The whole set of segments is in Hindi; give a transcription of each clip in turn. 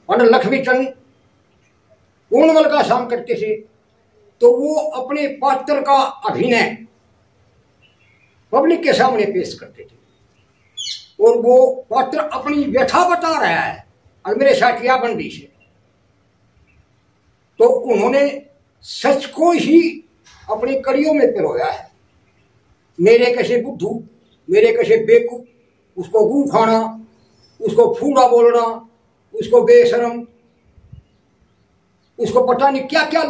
और लक्ष्मीचंद पूर्णमल का शाम करते थे तो वो अपने पात्र का अभिनय पब्लिक के सामने पेश करते थे और वो पात्र अपनी व्यथा बता रहा है और मेरे साथिया बंदी से, तो उन्होंने सच को ही अपनी कड़ियों में पिरोया है। मेरे कैसे बुद्धू, मेरे कैसे बेवकूफ, उसको गू खाना, उसको फूड़ा बोलना, उसको बेशरम, उसको पता नहीं क्या क्या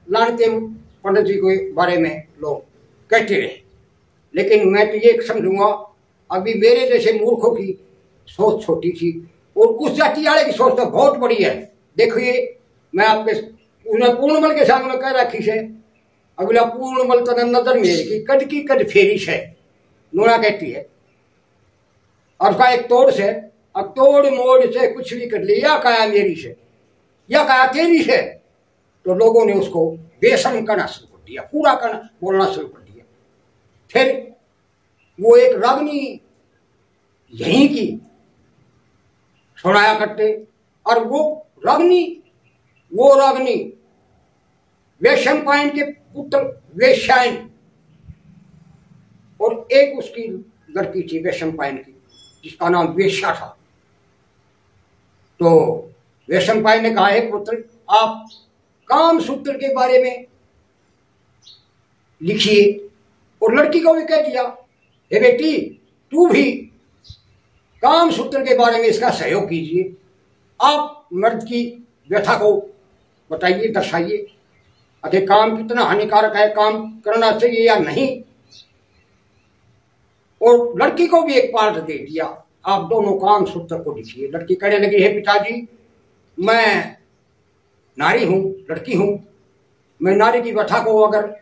लानते पंडित जी के बारे में लोग कहते रहे। लेकिन मैं तो ये समझूंगा अभी मेरे जैसे मूर्खों की सोच छोटी थी और उस जाति वाले की सोच तो बहुत बड़ी है। देखिए मैं आपके उन्हें पूर्णमल के सामने कह रखी है, अगला पूर्णमल तो नजर मेरे की कद फेरी है नूना कहती है और उसका एक तोड़ से, अब तोड़ मोड़ से कुछ भी कर लिया, कहा मेरी से या कहा तेरी से, तो लोगों ने उसको बेशर्म करना शुरू कर दिया, पूरा करना बोलना शुरू कर दिया। फिर वो एक रागनी यहीं की सुनाया करते और वो रागनी वेश्यम पाइन के पुत्र वेश्यायन और एक उसकी लड़की थी वेश्यम पाइन की जिसका नाम वेश्या था। तो वेश्यम पाइन ने कहा है पुत्र आप काम सूत्र के बारे में लिखिए, और लड़की को भी कह दिया हे बेटी तू भी काम सूत्र के बारे में इसका सहयोग कीजिए, आप मर्द की व्यथा को बताइए, दर्शाइए, अरे काम कितना हानिकारक है, काम करना चाहिए या नहीं। और लड़की को भी एक पार्ट दे दिया, आप दोनों काम सूत्र को लिखिए। लड़की कहने लगी हे पिताजी मैं नारी हूं, लड़की हूं, मैं नारी की व्यथा को अगर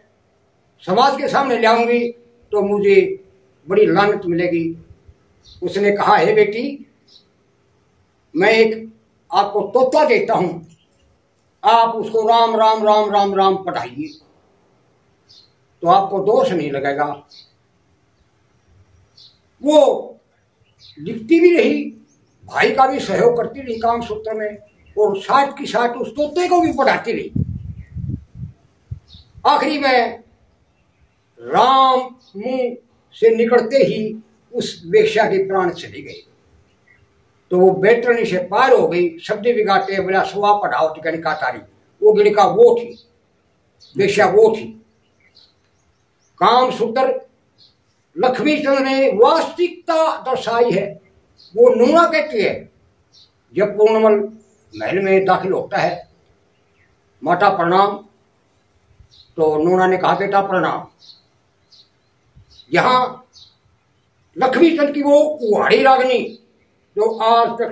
समाज के सामने लाऊंगी तो मुझे बड़ी लानत मिलेगी। उसने कहा हे बेटी मैं एक आपको तोता देता हूं, आप उसको राम राम राम राम राम पढ़ाइए तो आपको दोष नहीं लगेगा। वो लिखती भी रही, भाई का भी सहयोग करती रही काम सूत्र में और साथ की साथ उस तोते को भी पढ़ाती रही। आखिरी में राम मुंह से निकलते ही उस वेश्या के प्राण चले गए। तो वो बेटरनी से पार हो गई, शब्द बिगाते बोला सुहा पढ़ाओ गणिका तारी, वो गणिका वो थी, वेश्या वो थी। काम सूत्र लक्ष्मीचंद ने वास्तविकता दर्शाई है। वो नूना कहती है जब पूर्णमल महल में दाखिल होता है माता प्रणाम, तो नूना ने कहा बेटा प्रणाम। यहां लक्ष्मीचंद की वो कुहाड़ी रागनी जो आज तक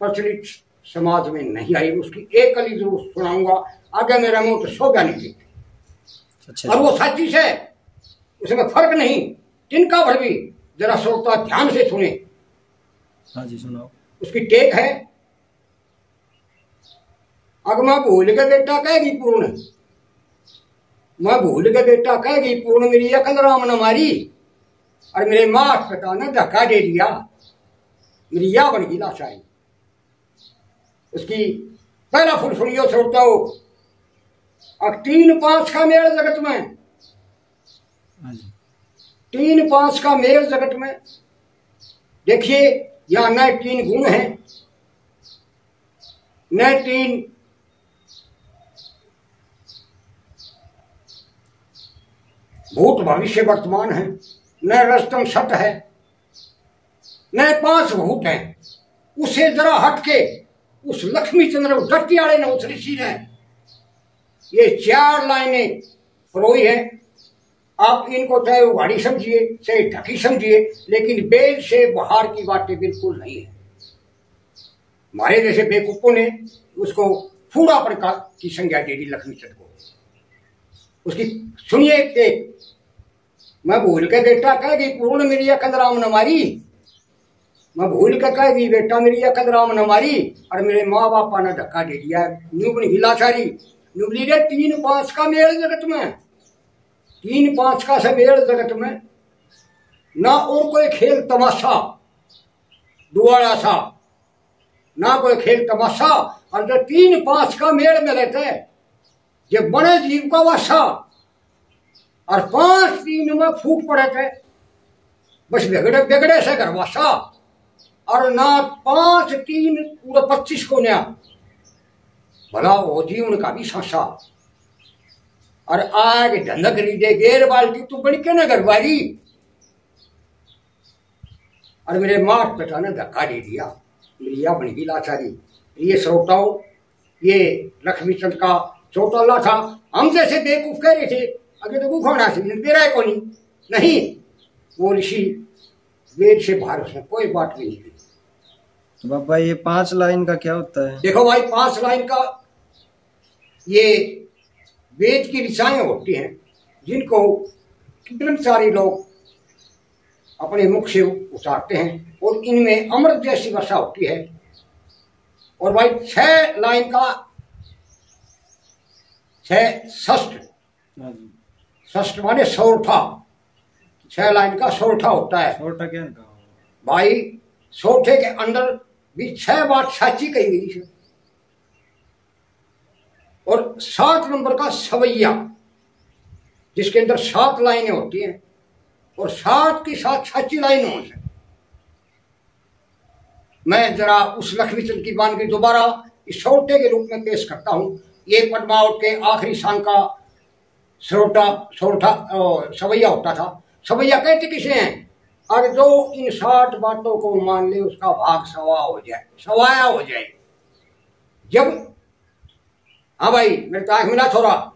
प्रचलित समाज में नहीं आई, उसकी एक कली जरूर सुनाऊंगा, आगे मेरा मुंह तो शोभा नहीं थी। अच्छा। और वो सच्ची है, उसमें फर्क नहीं, तिनका भर भी जरा श्रोता ध्यान से सुने। हाँ जी सुनाओ। उसकी टेक है अगर मैं भूल के बेटा कहेगी पूर्ण, मैं भूल के बेटा कहेगी पूर्ण मेरी अकल राम न मारी, और मेरे माथ पिता ने धक्का दे दिया, मेरी या बन गई लाशाई। उसकी पहला फुल सुनियो श्रोता हो, अब 3-5 का मेल जगत में, 3-5 का मेल जगत में। देखिए यहां न 3 गुण हैं, न 3 भूत भविष्य वर्तमान है, न रस्तम सत है, न 5 भूत हैं। उसे जरा हटके उस लक्ष्मीचंद्र डटियाले ने, उस ऋषि ने ये 4 लाइनें परोई हैं। आप इनको चाहे उघाड़ी समझिए चाहे ढकी समझिए, लेकिन बेल से बाहर की बातें बिल्कुल नहीं है। हमारे जैसे बेवकूफों ने उसको फूड़ा प्रकार की संज्ञा दे दी लक्ष्मीचंद्र को। उसकी सुनिए एक, मैं भूल के बेटा कहेगी पूर्ण मेरी अकल राम न मारी, मैं भूल के कहेगी बेटा मेरी अकल राम न मारी, और मेरे माँ बापा ने धक्का दे दिया, नुबनी हिलाचारी नुबली रे 3-5 का मेल जगत में, 3-5 का से मेल जगत में, ना और कोई खेल तमाशा दुआरा सा, ना कोई खेल तमाशा, और जो 3-5 का मेल में रहते हैं ये बड़े जीव का वासा, और 5-3 में फूट पड़े थे बस बिगड़े बिगड़े से घर वासा, और ना 5-3 पूरा 25 को नया भला हो जीवन का भी सांसा, और आग धंधक रीदे गेर बाल्टी तू बड़ी के न घरवारी, और मेरे मात पिता ने धक्का दे दिया, मेरी या बन गई लाचारी। ये श्रोताओं, ये लक्ष्मीचंद का चौटल्ला था। हम जैसे बेवकूफ कह रहे थे अगर तो गुफाना से दे रहा है कौन नहीं, वो ऋषि वेद से बाहर उसने कोई बात नहीं की। तो बाबा ये 5 लाइन का क्या होता है? देखो भाई 5 लाइन का ये वेद की ऋचाएं होती हैं जिनको कितने सारे लोग अपने मुख से उतारते हैं, और इनमें अमृत जैसी वर्षा होती है। और भाई 6 लाइन का 6 षष्ठ माने सौरठा, 6 लाइन का सौरठा होता है। सौरठा क्या है भाई? सौरठे के अंदर भी 6 बात साची कही गई है, और 7 नंबर का सवैया जिसके अंदर 7 लाइनें होती हैं, और 7 की 7 साची लाइनों से मैं जरा उस लक्ष्मीचंद की बान की दोबारा इस सौरठे के रूप में पेश करता हूं। ये पद्मावत के आखिरी सांग का सौरठा सवैया होता था। सवैया कहते किसे हैं? अगर जो इन 7 बातों को मान ले उसका भाग सवाया हो जाए। जब हाँ भाई मेरे तो आंख मिला थोड़ा,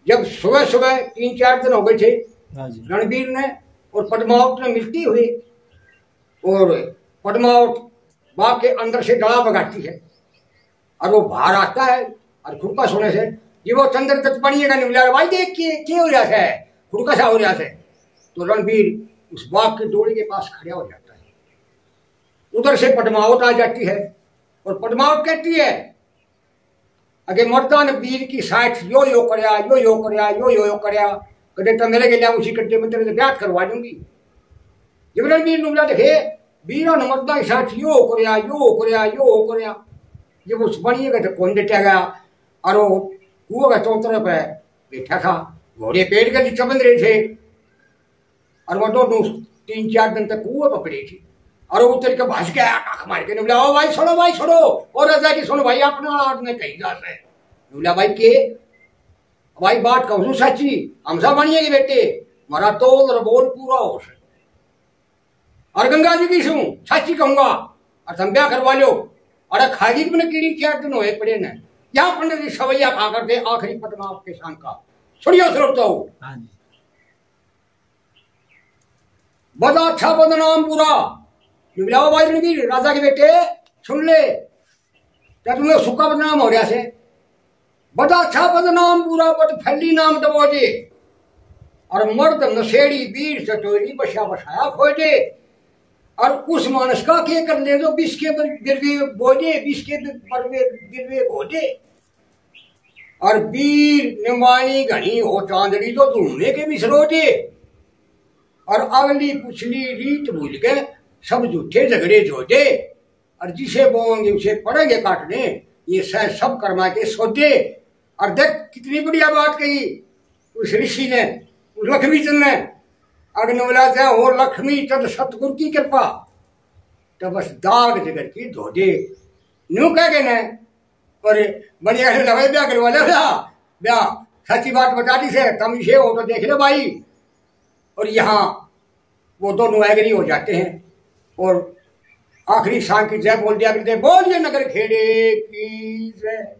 जब सुबह सुबह 3-4 दिन हो गए थे रणबीर ने और पद्मावत ने मिलती हुई, और पद्मावत बाग के अंदर से डला बगाती है, और वो बाहर आता है, और खुड़का सोने से ये वो चंद्र तक पड़िएगा नहीं मिला भाई देख के हो जाता है, खुड़का सा हो जाता है। तो रणबीर उस बाग की डोरी के पास खड़ा हो जाता है, उधर से पद्मावत आ जाती है, और पद्मावत कहती है अगे मर्दा ने वीर की साइट यो यो करया कदे तो मेरे गया उसी कड्डे में तेरे ब्याह करवा दूंगी। जब रणबीर नुमला देखे वीरा ने मर्दा की साइट यो करया जब उस बनिएगा तो कौन देटा गया, और वो कुआ का चौतरे पे बैठा था, घोड़े पेड़ के नीचे बंध रहे थे, और वो दोनों 3-4 दिन तक कुआ पर पड़ी थी, और वो उतर के भाज गया आंख मार के। बोला ओ भाई छोड़ो, और राजा की सुनो भाई अपना आदमी कही जा रहे। बोला भाई के भाई बात कहूँ सच्ची, हमसा बनिए कि बेटे मारा तोल और बोल पूरा हो, और गंगा जी की सुन सच्ची कहूंगा, और तुम ब्याह करवा लो। अरे खागी मैंने कीड़ी 4 दिन हुए पड़े न, यहाँ पंडित जी सवैया खा करते आखिरी पद्मावत के सांग का सुनियो श्रोता हो। बड़ा अच्छा बदनाम पूरा बिलाओ भाई रणबीर राजा के बेटे सुन ले, क्या तुम्हें सुखा बदनाम हो रहा से? बड़ा अच्छा बदनाम पूरा बट फैली नाम दबोजे, और मर्द नशेड़ी वीर चटोरी बसाया खोजे, और उस मानस का के कर ले जो 20 के गिरवे बोझे 20 के गिरवे बोझे, और वीर निमानी घनी हो चांदड़ी तो ढूंढने के भी सरोजे, और अगली पुछली रीत भूल गए सब झूठे झगड़े जोजे, और जिसे बोएंगे उसे पड़ेंगे काटने, ये सह सब कर्मा के सोचे। और देख कितनी बढ़िया बात कही उस ऋषि ने, उस लक्ष्मीचंद ने। अग्निवला से हो लक्ष्मीचंद सतगुरु की कृपा तो बस दाग जगत की धो दे न्यू कह गए न, और बढ़िया से लगे ब्याह करवा ले ब्याह सच्ची बात बता दी से तम इसे हो तो देख लो भाई। और यहाँ वो दोनों एग्री हो जाते हैं, और आखिरी सांग की जय बोल दिया करते, बोलिए नगर खेड़े की जय।